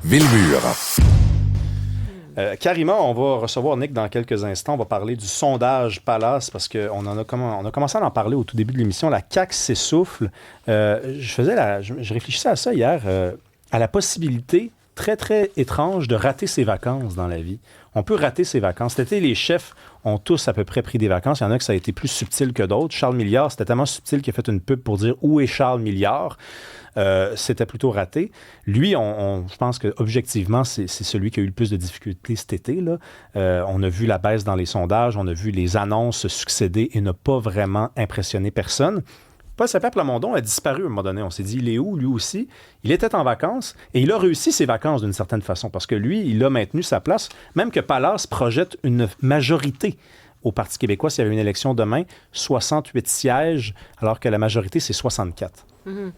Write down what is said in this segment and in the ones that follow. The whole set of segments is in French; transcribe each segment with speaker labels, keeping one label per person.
Speaker 1: Villemur.
Speaker 2: Karima, on va recevoir Nick dans quelques instants. On va parler du sondage Palace parce qu'on on a commencé à en parler au tout début de l'émission. La CAQ s'essouffle. Je réfléchissais à ça hier, à la possibilité très, très étrange de rater ses vacances dans la vie. On peut rater ses vacances. Cet été, les chefs ont tous à peu près pris des vacances. Il y en a que ça a été plus subtil que d'autres. Charles Milliard, c'était tellement subtil qu'il a fait une pub pour dire « Où est Charles Milliard? » C'était plutôt raté. Lui, je pense qu'objectivement, c'est celui qui a eu le plus de difficultés cet été, là. On a vu la baisse dans les sondages, on a vu les annonces succéder et n'a pas vraiment impressionné personne. Paul-Saint-Pierre Plamondon a disparu à un moment donné. On s'est dit, il est où, lui aussi? Il était en vacances et il a réussi ses vacances d'une certaine façon parce que lui, il a maintenu sa place, même que Palace projette une majorité au Parti québécois s'il y avait une élection demain, 68 sièges, alors que la majorité, c'est 64.
Speaker 3: Mm-hmm.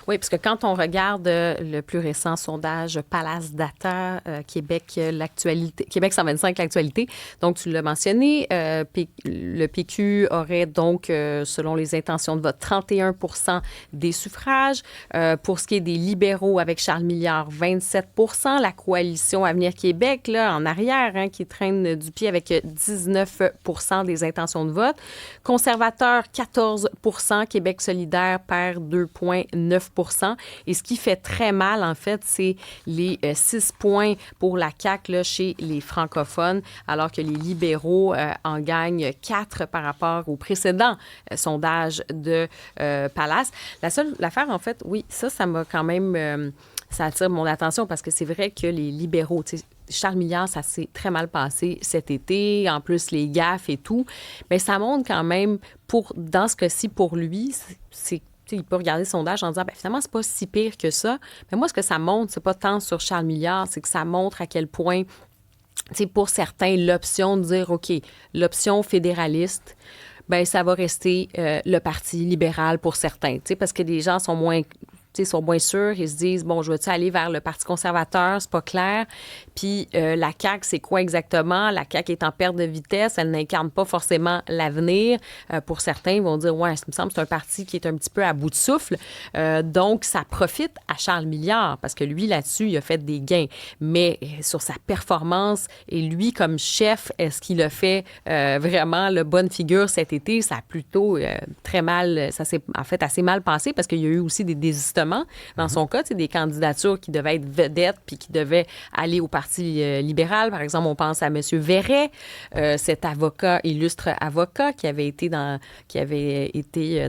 Speaker 3: Oui, parce que quand on regarde le plus récent sondage Palace Data, Québec 125, l'actualité, donc tu l'as mentionné, le PQ aurait donc, selon les intentions de vote, 31 % des suffrages. Pour ce qui est des libéraux avec Charles Milliard, 27 %. La coalition Avenir Québec, là, en arrière, qui traîne du pied avec 19 % des intentions de vote. Conservateurs, 14 %. Québec solidaire perd 2,9 %. Et ce qui fait très mal, en fait, c'est les 6 points pour la CAQ là, chez les francophones, alors que les libéraux en gagnent 4 par rapport au précédent sondage de Palace. La seule affaire, en fait, oui, ça m'a quand même... ça attire mon attention parce que c'est vrai que les libéraux, Charles Milliard, ça s'est très mal passé cet été, en plus les gaffes et tout, mais ça montre quand même, dans ce cas-ci, pour lui, il peut regarder le sondage en disant, finalement, c'est pas si pire que ça. Mais moi, ce que ça montre, c'est pas tant sur Charles Milliard, c'est que ça montre à quel point, pour certains, l'option de dire, OK, l'option fédéraliste, ça va rester le Parti libéral pour certains, parce que les gens sont moins sûrs, ils se disent, bon, je vais-tu aller vers le Parti conservateur, c'est pas clair. Puis la CAQ, c'est quoi exactement? La CAQ est en perte de vitesse, elle n'incarne pas forcément l'avenir. Pour certains, ils vont dire, ouais, ça me semble que c'est un parti qui est un petit peu à bout de souffle. Donc, ça profite à Charles Milliard, parce que lui, là-dessus, il a fait des gains. Mais sur sa performance, et lui, comme chef, est-ce qu'il a fait vraiment la bonne figure cet été? Ça a plutôt très mal, ça s'est en fait assez mal passé, parce qu'il y a eu aussi des désistements. Dans son cas, des candidatures qui devaient être vedettes puis qui devaient aller au Parti libéral. Par exemple, on pense à M. Verret, cet illustre avocat qui avait été dans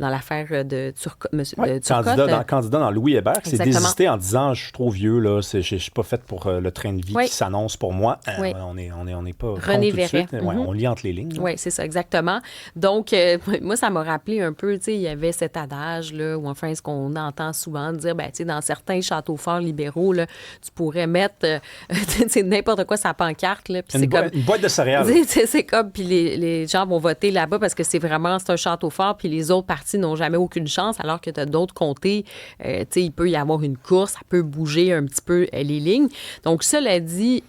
Speaker 3: l'affaire de Turcotte.
Speaker 2: Candidat dans Louis Hébert, qui s'est désisté en disant « Je suis trop vieux, là, je ne suis pas faite pour le train de vie qui s'annonce pour moi. » On n'est pas
Speaker 3: René Verret.
Speaker 2: On lit entre les lignes.
Speaker 3: Oui, c'est ça, exactement. Donc, moi, ça m'a rappelé un peu, il y avait cet adage, là, ou enfin, ce qu'on entend souvent dire, dans certains châteaux forts libéraux, là, tu pourrais mettre n'importe quoi sa pancarte. Là,
Speaker 2: une boîte de céréales.
Speaker 3: C'est comme, puis les gens vont voter là-bas parce que c'est un château fort, puis les autres partis n'ont jamais aucune chance, alors que tu as d'autres comtés, il peut y avoir une course, ça peut bouger un petit peu les lignes. Donc, cela dit,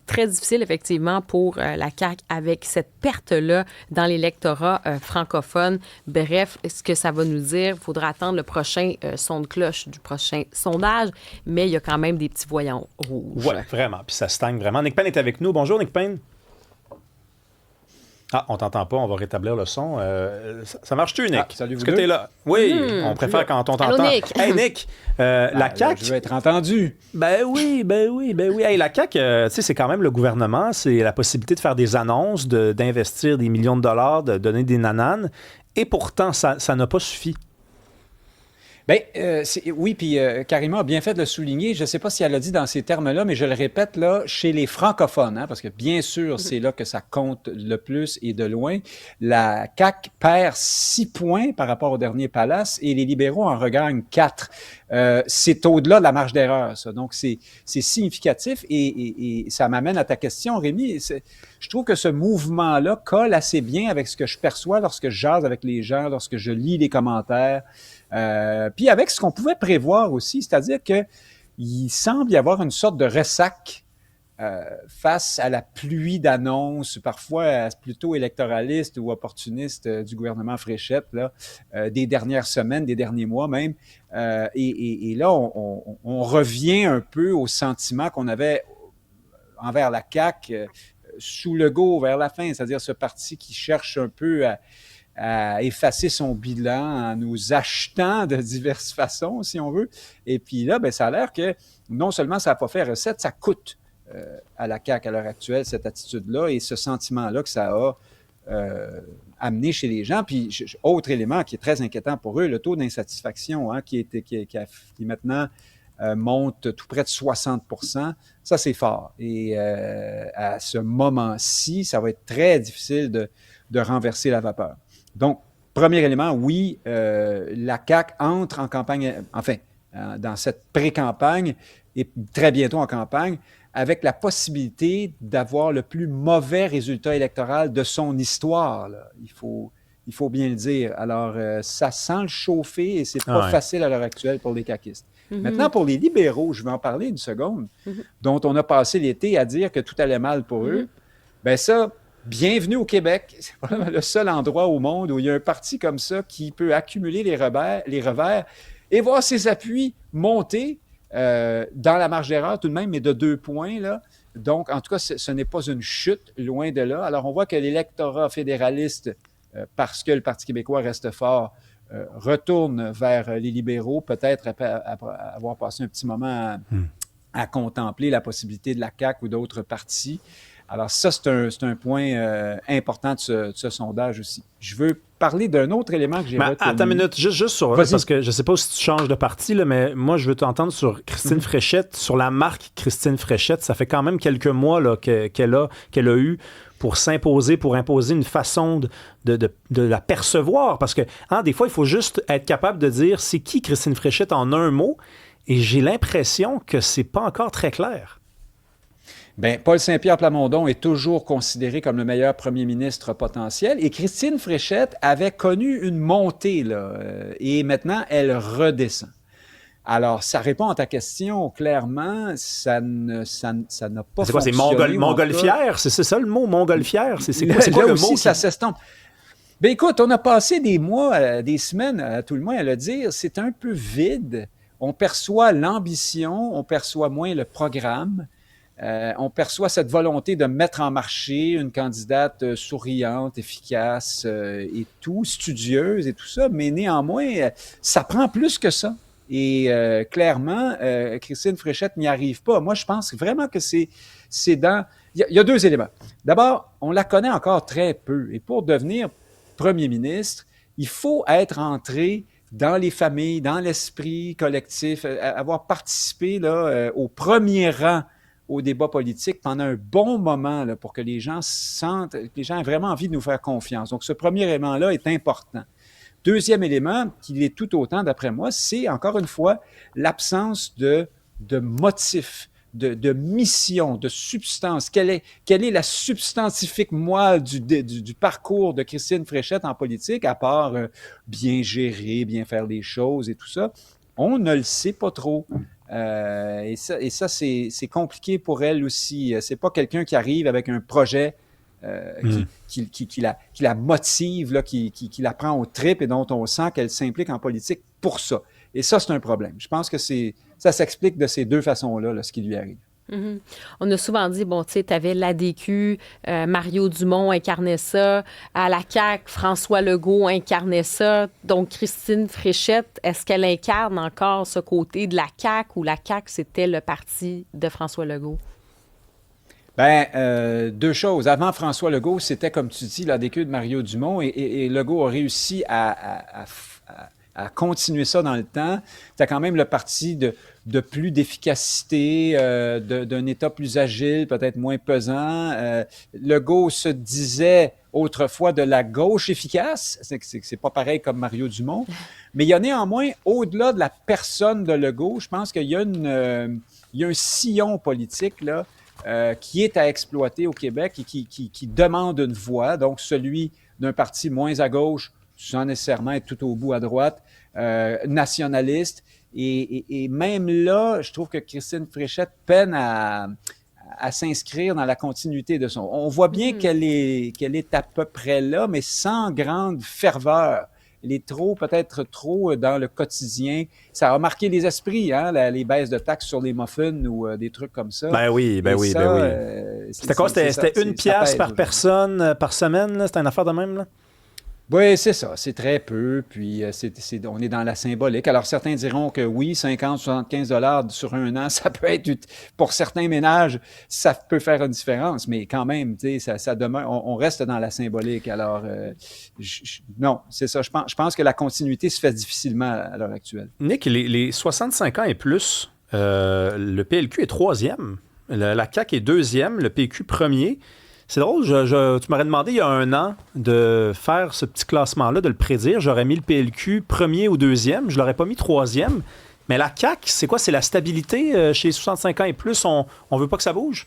Speaker 3: très difficile, effectivement, pour la CAQ avec cette perte-là dans l'électorat francophone. Bref, ce que ça va nous dire, il faudra attendre le prochain son de cloche du prochain sondage, mais il y a quand même des petits voyants rouges.
Speaker 2: Oui, vraiment. Puis ça stagne vraiment. Nick Payne est avec nous. Bonjour, Nick Payne. Ah, on t'entend pas, on va rétablir le son. Ça marche-tu, Nick?
Speaker 4: Salut, vous
Speaker 2: Est-ce que t'es là? Oui, on préfère quand on t'entend.
Speaker 3: Allô, Nick.
Speaker 2: Hey, Nick, la CAQ...
Speaker 4: Je veux être entendu.
Speaker 2: Ben oui. Hey, la CAQ, c'est quand même le gouvernement, c'est la possibilité de faire des annonces, d'investir des millions de dollars, de donner des nananes, et pourtant, ça n'a pas suffi.
Speaker 4: Oui, puis Karima a bien fait de le souligner. Je ne sais pas si elle l'a dit dans ces termes-là, mais je le répète là, chez les francophones, parce que bien sûr, c'est là que ça compte le plus et de loin. La CAQ perd 6 points par rapport au dernier Palace et les libéraux en regagnent 4. C'est au-delà de la marge d'erreur, ça. Donc, c'est significatif et ça m'amène à ta question, Rémi. Je trouve que ce mouvement-là colle assez bien avec ce que je perçois lorsque je jase avec les gens, lorsque je lis les commentaires. Puis avec ce qu'on pouvait prévoir aussi, c'est-à-dire qu'il semble y avoir une sorte de ressac face à la pluie d'annonces, parfois plutôt électoralistes ou opportunistes du gouvernement Fréchette, là, des dernières semaines, des derniers mois même. Et là, on revient un peu au sentiment qu'on avait envers la CAQ sous Legault vers la fin, c'est-à-dire ce parti qui cherche un peu à effacer son bilan en nous achetant de diverses façons, si on veut. Et puis là, ben, ça a l'air que non seulement ça n'a pas fait recette, ça coûte à la CAQ à l'heure actuelle, cette attitude-là et ce sentiment-là que ça a amené chez les gens. Puis, autre élément qui est très inquiétant pour eux, le taux d'insatisfaction qui maintenant monte tout près de 60%. Ça, c'est fort. Et à ce moment-ci, ça va être très difficile de renverser la vapeur. Donc, premier élément, oui, la CAQ entre en campagne, enfin, dans cette pré-campagne et très bientôt en campagne, avec la possibilité d'avoir le plus mauvais résultat électoral de son histoire. Là. Il faut bien le dire. Alors, ça sent le chauffer et c'est pas facile à l'heure actuelle pour les caquistes. Maintenant, pour les libéraux, je vais en parler une seconde, dont on a passé l'été à dire que tout allait mal pour eux. Ben ça, bienvenue au Québec. C'est probablement le seul endroit au monde où il y a un parti comme ça qui peut accumuler les revers et voir ses appuis monter dans la marge d'erreur tout de même, mais de 2 points. Là. Donc, en tout cas, ce n'est pas une chute, loin de là. Alors, on voit que l'électorat fédéraliste, parce que le Parti québécois reste fort, retourne vers les libéraux, peut-être après avoir passé un petit moment à contempler la possibilité de la CAQ ou d'autres partis. Alors ça, c'est un point important de ce sondage aussi. Je veux parler d'un autre élément que j'ai retenu.
Speaker 2: Attends une minute, juste sur... Parce que je ne sais pas si tu changes de parti, là, mais moi, je veux t'entendre sur Christine Fréchette, sur la marque Christine Fréchette. Ça fait quand même quelques mois là, qu'elle a eu pour s'imposer, pour imposer une façon de la percevoir. Parce que des fois, il faut juste être capable de dire c'est qui Christine Fréchette en un mot. Et j'ai l'impression que c'est pas encore très clair.
Speaker 4: Bien, Paul Saint-Pierre Plamondon est toujours considéré comme le meilleur premier ministre potentiel et Christine Fréchette avait connu une montée, là, et maintenant, elle redescend. Alors, ça répond à ta question, clairement, ça n'a pas
Speaker 2: fonctionné. C'est quoi, c'est montgolfière? C'est ça le mot, montgolfière? C'est quoi le mot?
Speaker 4: Ça s'estompe. Bien, écoute, on a passé des mois, des semaines, à tout le moins, à le dire, c'est un peu vide. On perçoit l'ambition, on perçoit moins le programme. On perçoit cette volonté de mettre en marché une candidate souriante, efficace et tout, studieuse et tout ça, mais néanmoins, ça prend plus que ça. Et clairement, Christine Fréchette n'y arrive pas. Moi, je pense vraiment que c'est dans... Il y a 2 éléments. D'abord, on la connaît encore très peu. Et pour devenir premier ministre, il faut être entré dans les familles, dans l'esprit collectif, avoir participé là, au premier rang au débat politique pendant un bon moment là, pour que les gens sentent, que les gens aient vraiment envie de nous faire confiance. Donc, ce premier élément-là est important. Deuxième élément, qui l'est tout autant d'après moi, c'est encore une fois l'absence de motif, de mission, de substance. Quelle est la substantifique moelle du parcours de Christine Fréchette en politique, à part bien gérer, bien faire les choses et tout ça? On ne le sait pas trop. Et ça c'est compliqué pour elle aussi. C'est pas quelqu'un qui arrive avec un projet qui la motive, là, qui la prend au trip et dont on sent qu'elle s'implique en politique pour ça. Et ça, c'est un problème. Je pense que ça s'explique de ces 2 façons-là, là, ce qui lui arrive.
Speaker 3: Mm-hmm. On a souvent dit, bon, tu sais, tu avais l'ADQ, Mario Dumont incarnait ça, à la CAQ, François Legault incarnait ça. Donc, Christine Fréchette, est-ce qu'elle incarne encore ce côté de la CAQ ou la CAQ, c'était le parti de François Legault?
Speaker 4: Bien, 2 choses. Avant François Legault, c'était, comme tu dis, l'ADQ de Mario Dumont et Legault a réussi à continuer ça dans le temps. C'était quand même le parti de plus d'efficacité, d'un État plus agile, peut-être moins pesant. Legault se disait autrefois de la gauche efficace. C'est pas pareil comme Mario Dumont. Mais il y a néanmoins, au-delà de la personne de Legault, je pense qu'il y a un sillon politique là, qui est à exploiter au Québec et qui demande une voix, donc celui d'un parti moins à gauche, sans nécessairement être tout au bout à droite, nationaliste. Et même là, je trouve que Christine Fréchette peine à à s'inscrire dans la continuité de son... On voit bien qu'elle est à peu près là, mais sans grande ferveur. Elle est peut-être trop dans le quotidien. Ça a marqué les esprits, hein, les baisses de taxes sur les muffins ou des trucs comme ça.
Speaker 2: Ben oui. C'était quoi? C'était une pièce par personne par semaine? Là? C'était une affaire de même? Là?
Speaker 4: Oui, c'est ça. C'est très peu. Puis, on est dans la symbolique. Alors, certains diront que oui, 50, 75 $ sur un an, ça peut être, pour certains ménages, ça peut faire une différence. Mais quand même, tu sais, ça demeure, on reste dans la symbolique. Alors, non, c'est ça. Je pense que la continuité se fait difficilement à l'heure actuelle.
Speaker 2: Nick, les 65 ans et plus, le PLQ est troisième. La CAQ est deuxième, le PQ premier. C'est drôle, tu m'aurais demandé il y a un an de faire ce petit classement-là, de le prédire. J'aurais mis le PLQ premier ou deuxième. Je ne l'aurais pas mis troisième. Mais la CAQ, c'est quoi? C'est la stabilité chez les 65 ans et plus? On ne veut pas que ça bouge?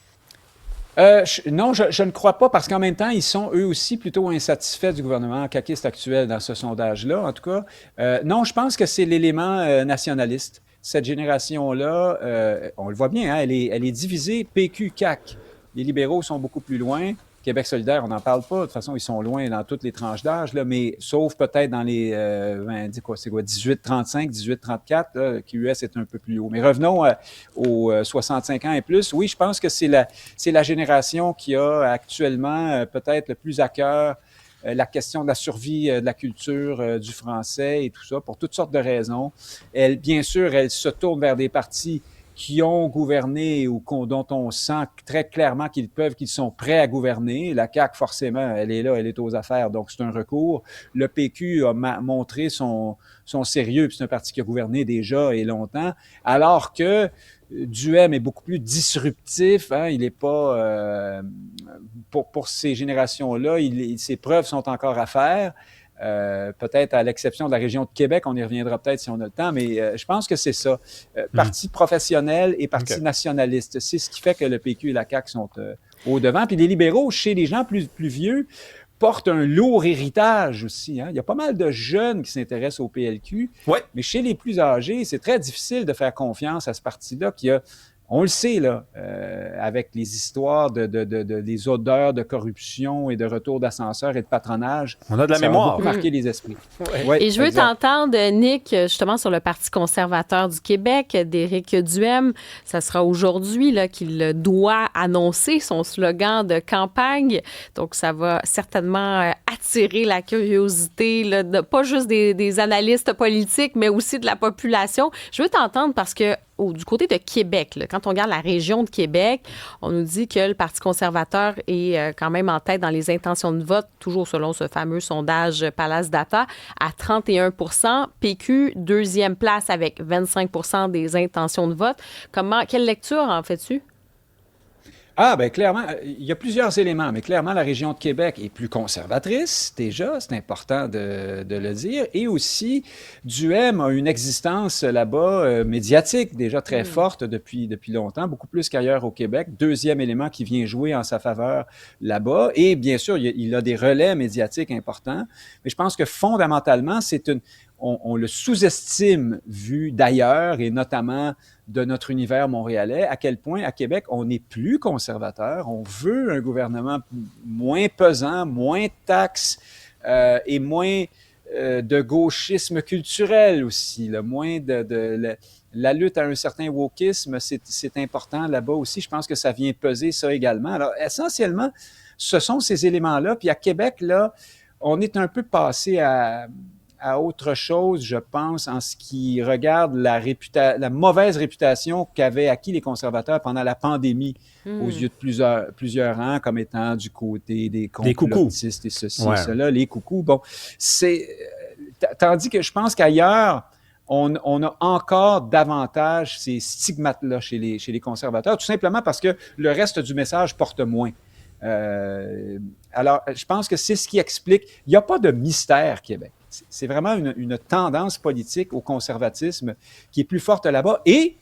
Speaker 4: Non, je ne crois pas, parce qu'en même temps, ils sont eux aussi plutôt insatisfaits du gouvernement caquiste actuel dans ce sondage-là, en tout cas. Non, je pense que c'est l'élément nationaliste. Cette génération-là, on le voit bien, hein, elle est divisée PQ-CAQ. Les libéraux sont beaucoup plus loin. Québec solidaire, on n'en parle pas. De toute façon, ils sont loin dans toutes les tranches d'âge, là, mais sauf peut-être dans les 18-35, 18-34, QS est un peu plus haut. Mais revenons aux 65 ans et plus. Oui, je pense que c'est la génération qui a actuellement peut-être le plus à cœur la question de la survie de la culture du français et tout ça, pour toutes sortes de raisons. Bien sûr, elle se tourne vers des partis qui ont gouverné ou dont on sent très clairement qu'ils sont prêts à gouverner. La CAQ, forcément, elle est là, elle est aux affaires, donc c'est un recours. Le PQ a montré son sérieux, puis c'est un parti qui a gouverné déjà et longtemps, alors que Duhem est beaucoup plus disruptif, hein, il n'est pas... pour ces générations-là, ses preuves sont encore à faire. Peut-être à l'exception de la région de Québec, on y reviendra peut-être si on a le temps, mais je pense que c'est ça. Parti professionnel et parti nationaliste. C'est ce qui fait que le PQ et la CAQ sont au devant. Puis les libéraux, chez les gens plus vieux, portent un lourd héritage aussi. Hein. Il y a pas mal de jeunes qui s'intéressent au PLQ, mais chez les plus âgés, c'est très difficile de faire confiance à ce parti-là qui a... On le sait, là, avec les histoires des odeurs de corruption et de retour d'ascenseur et de patronage.
Speaker 2: On a de la mémoire.
Speaker 4: Ça a beaucoup marqué les esprits.
Speaker 3: Ouais, et je veux t'entendre, Nick, justement, sur le Parti conservateur du Québec, d'Éric Duhem. Ça sera aujourd'hui là, qu'il doit annoncer son slogan de campagne. Donc, ça va certainement attirer la curiosité, là, pas juste des analystes politiques, mais aussi de la population. Je veux t'entendre parce que du côté de Québec, là, quand on regarde la région de Québec, on nous dit que le Parti conservateur est quand même en tête dans les intentions de vote, toujours selon ce fameux sondage Palace Data, à 31 %. PQ, deuxième place avec 25 % des intentions de vote. Quelle lecture en fais-tu?
Speaker 4: Ah, bien, clairement, il y a plusieurs éléments, mais clairement, la région de Québec est plus conservatrice, déjà, c'est important de le dire, et aussi, Duhem a une existence là-bas médiatique, déjà très forte depuis longtemps, beaucoup plus qu'ailleurs au Québec. Deuxième élément qui vient jouer en sa faveur là-bas, et bien sûr, il a des relais médiatiques importants, mais je pense que fondamentalement, on le sous-estime vu d'ailleurs, et notamment de notre univers montréalais, à quel point à Québec, on est plus conservateur, on veut un gouvernement moins pesant, moins de taxes et moins de gauchisme culturel aussi, moins la lutte à un certain wokisme, c'est important là-bas aussi. Je pense que ça vient peser ça également. Alors, essentiellement, ce sont ces éléments-là. Puis à Québec, là, on est un peu passé à autre chose, je pense, en ce qui regarde la mauvaise réputation qu'avaient acquis les conservateurs pendant la pandémie aux yeux de plusieurs rangs, comme étant du côté des complotistes et ceci et cela, les coucous. Bon, tandis que je pense qu'ailleurs, on a encore davantage ces stigmates-là chez les conservateurs, tout simplement parce que le reste du message porte moins. Alors, je pense que c'est ce qui explique. Il n'y a pas de mystère, Québec. C'est vraiment une tendance politique au conservatisme qui est plus forte là-bas et,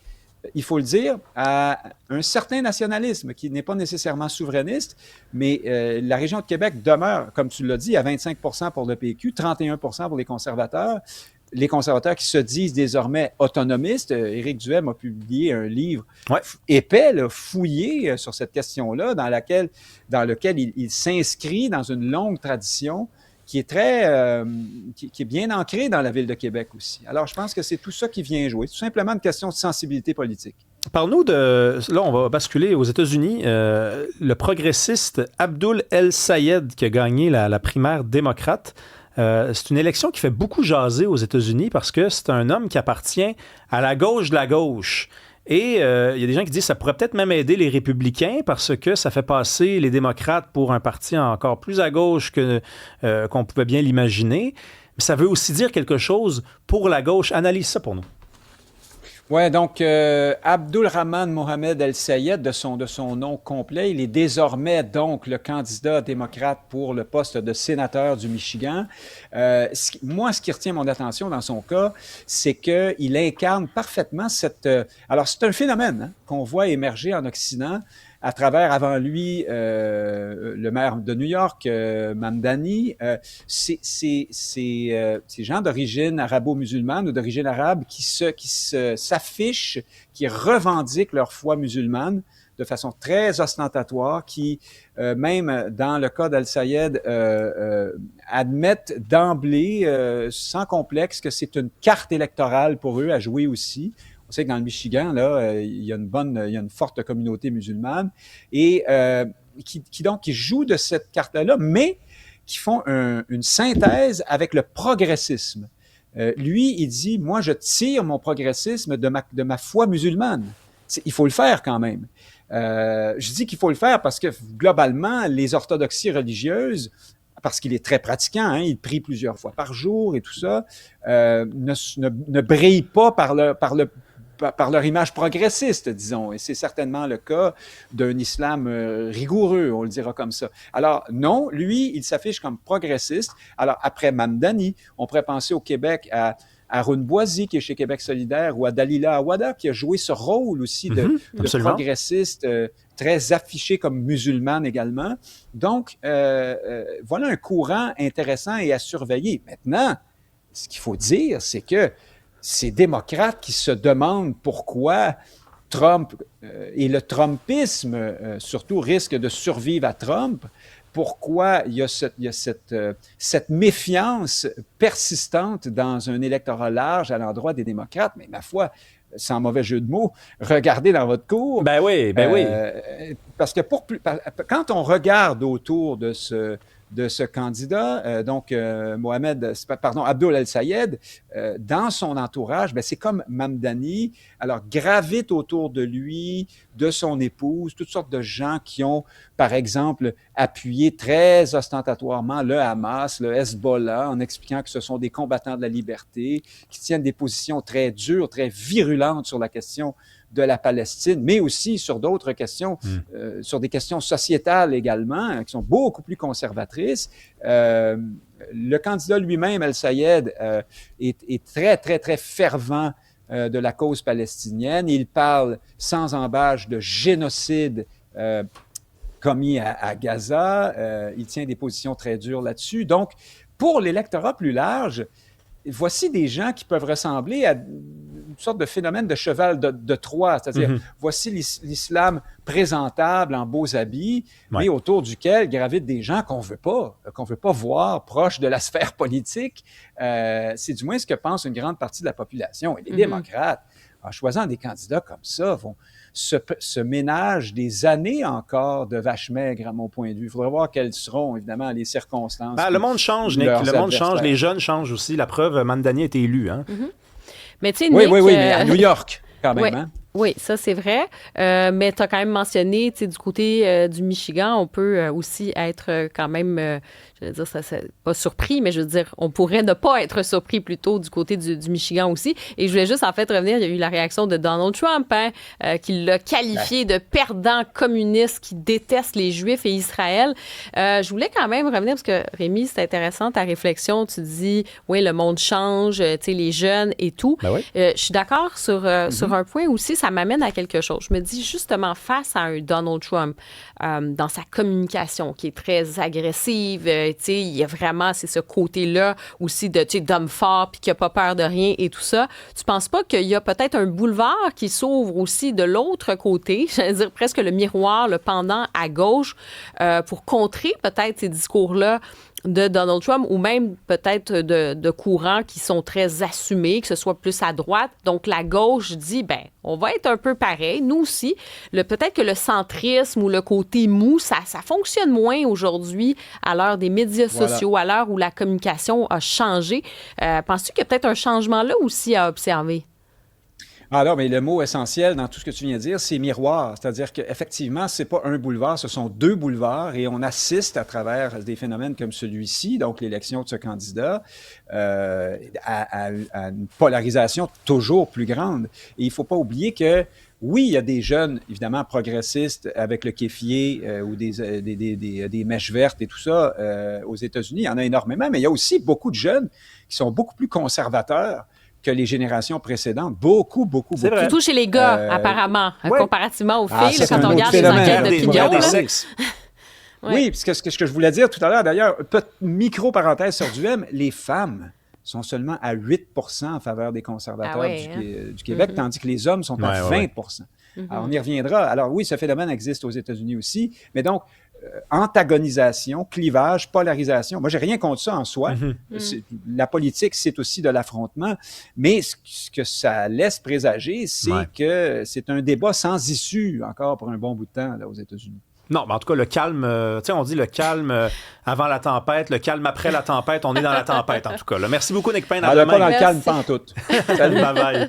Speaker 4: il faut le dire, à un certain nationalisme qui n'est pas nécessairement souverainiste, mais la région de Québec demeure, comme tu l'as dit, à 25 % pour le PQ, 31 % pour les conservateurs. les conservateurs qui se disent désormais autonomistes. Éric Duhem a publié un livre épais, là, fouillé sur cette question-là, dans lequel il s'inscrit dans une longue tradition qui est qui est bien ancrée dans la ville de Québec aussi. Alors, je pense que c'est tout ça qui vient jouer. C'est tout simplement une question de sensibilité politique.
Speaker 2: Parle-nous de... Là, on va basculer aux États-Unis. Le progressiste Abdul El-Sayed qui a gagné la primaire démocrate. C'est une élection qui fait beaucoup jaser aux États-Unis parce que c'est un homme qui appartient à la gauche de la gauche. Et il y a des gens qui disent que ça pourrait peut-être même aider les républicains parce que ça fait passer les démocrates pour un parti encore plus à gauche qu'on pouvait bien l'imaginer. Mais ça veut aussi dire quelque chose pour la gauche. Analyse ça pour nous.
Speaker 4: Oui, donc Abdulrahman Mohamed El-Sayed, de son nom complet, il est désormais donc le candidat démocrate pour le poste de sénateur du Michigan. Moi, ce qui retient mon attention dans son cas, c'est qu'il incarne parfaitement alors, c'est un phénomène qu'on voit émerger en Occident à travers, avant lui, le maire de New York, Mamdani. Ces gens d'origine arabo-musulmane ou d'origine arabe qui s'affichent, qui revendiquent leur foi musulmane de façon très ostentatoire, qui, même dans le cas d'Al-Sayed, admettent d'emblée, sans complexe, que c'est une carte électorale pour eux à jouer aussi. On sait que dans le Michigan, là, il y a une forte communauté musulmane et qui jouent de cette carte-là, mais qui font une synthèse avec le progressisme. Lui, il dit, moi, je tire mon progressisme de ma foi musulmane. Il faut le faire quand même. Je dis qu'il faut le faire parce que, globalement, les orthodoxies religieuses, parce qu'il est très pratiquant, il prie plusieurs fois par jour et tout ça, ne brillent pas par leur image progressiste, disons. Et c'est certainement le cas d'un islam rigoureux, on le dira comme ça. Alors, non, lui, il s'affiche comme progressiste. Alors, après Mamdani, on pourrait penser au Québec à Arun Boisy, qui est chez Québec solidaire, ou à Dalila Awada, qui a joué ce rôle aussi de progressiste, très affiché comme musulmane également. Donc, voilà un courant intéressant et à surveiller. Maintenant, ce qu'il faut dire, c'est que ces démocrates qui se demandent pourquoi Trump et le Trumpisme, surtout, risquent de survivre à Trump, pourquoi il y a cette méfiance persistante dans un électorat large à l'endroit des démocrates. Mais ma foi, sans mauvais jeu de mots, regardez dans votre cour.
Speaker 2: Ben oui.
Speaker 4: Parce que quand on regarde autour de ce candidat, Abdul El-Sayed, dans son entourage, c'est comme Mamdani. Alors, gravitent autour de lui, de son épouse, toutes sortes de gens qui ont, par exemple, appuyé très ostentatoirement le Hamas, le Hezbollah, en expliquant que ce sont des combattants de la liberté, qui tiennent des positions très dures, très virulentes sur la question de la Palestine, mais aussi sur d'autres questions, sur des questions sociétales également, qui sont beaucoup plus conservatrices. Le candidat lui-même, El-Sayed, est très, très, très fervent de la cause palestinienne. Il parle sans embâche de génocide commis à Gaza. Il tient des positions très dures là-dessus. Donc, pour l'électorat plus large, voici des gens qui peuvent ressembler à une sorte de phénomène de cheval de Troie, c'est-à-dire voici l'islam présentable en beaux habits, mais autour duquel gravitent des gens qu'on veut pas voir proches de la sphère politique. C'est du moins ce que pense une grande partie de la population. Et les démocrates, en choisissant des candidats comme ça, vont se ménagent des années encore de vaches maigres, à mon point de vue. Il faudra voir quelles seront, évidemment, les circonstances.
Speaker 2: Le monde change, Nick. Le monde change. Les jeunes changent aussi. La preuve, Mamdani a été élu. Hein?
Speaker 3: Mais tu sais, Nick...
Speaker 4: Oui, mais à New York, quand même. Hein?
Speaker 3: Oui, ça, c'est vrai. Mais tu as quand même mentionné, tu sais, du côté du Michigan, on peut aussi être quand même, je veux dire, ça, pas surpris, mais je veux dire, on pourrait ne pas être surpris plutôt du côté du Michigan aussi. Et je voulais juste, en fait, revenir, il y a eu la réaction de Donald Trump, qui l'a qualifié de perdant communiste qui déteste les Juifs et Israël. Je voulais quand même revenir, parce que, Rémi, c'est intéressant, ta réflexion. Tu dis, oui, le monde change, tu sais, les jeunes et tout. Je suis d'accord sur un point aussi. ça m'amène à quelque chose. Je me dis, justement, face à un Donald Trump, dans sa communication qui est très agressive, il y a vraiment, c'est ce côté-là aussi d'homme fort puis qui n'a pas peur de rien et tout ça. Tu penses pas qu'il y a peut-être un boulevard qui s'ouvre aussi de l'autre côté, j'allais dire presque le miroir, le pendant à gauche, pour contrer peut-être ces discours-là de Donald Trump ou même peut-être de courants qui sont très assumés, que ce soit plus à droite. Donc, la gauche dit, on va être un peu pareil. Nous aussi, peut-être que le centrisme ou le côté mou, ça fonctionne moins aujourd'hui à l'heure des médias sociaux, à l'heure où la communication a changé. Penses-tu qu'il y a peut-être un changement là aussi à observer?
Speaker 4: Alors, mais le mot essentiel dans tout ce que tu viens de dire, c'est miroir. C'est-à-dire qu'effectivement, ce n'est pas un boulevard, ce sont deux boulevards et on assiste à travers des phénomènes comme celui-ci, donc l'élection de ce candidat, à une polarisation toujours plus grande. Et il ne faut pas oublier que oui, il y a des jeunes, évidemment, progressistes avec le kéfier ou des mèches vertes et tout ça aux États-Unis. Il y en a énormément, mais il y a aussi beaucoup de jeunes qui sont beaucoup plus conservateurs que les générations précédentes. Beaucoup.
Speaker 3: Surtout chez les gars, apparemment, comparativement aux filles, là, quand on regarde les enquêtes d'opinion.
Speaker 4: Oui, parce que ce que je voulais dire tout à l'heure, d'ailleurs, micro-parenthèse sur du M, les femmes sont seulement à 8% en faveur des conservateurs du Québec, tandis que les hommes sont à 20%. Alors, on y reviendra. Alors oui, ce phénomène existe aux États-Unis aussi, mais donc, antagonisation, clivage, polarisation. Moi, j'ai rien contre ça en soi. La politique, c'est aussi de l'affrontement, mais ce que ça laisse présager, c'est que c'est un débat sans issue encore pour un bon bout de temps là, aux États-Unis.
Speaker 2: Non, mais en tout cas, le calme, on dit le calme avant la tempête, le calme après la tempête, on est dans la tempête en tout cas. Là. Merci beaucoup, Nick Payne.
Speaker 4: Pas dans le calme, pas en tout.
Speaker 2: Salut, bye bye.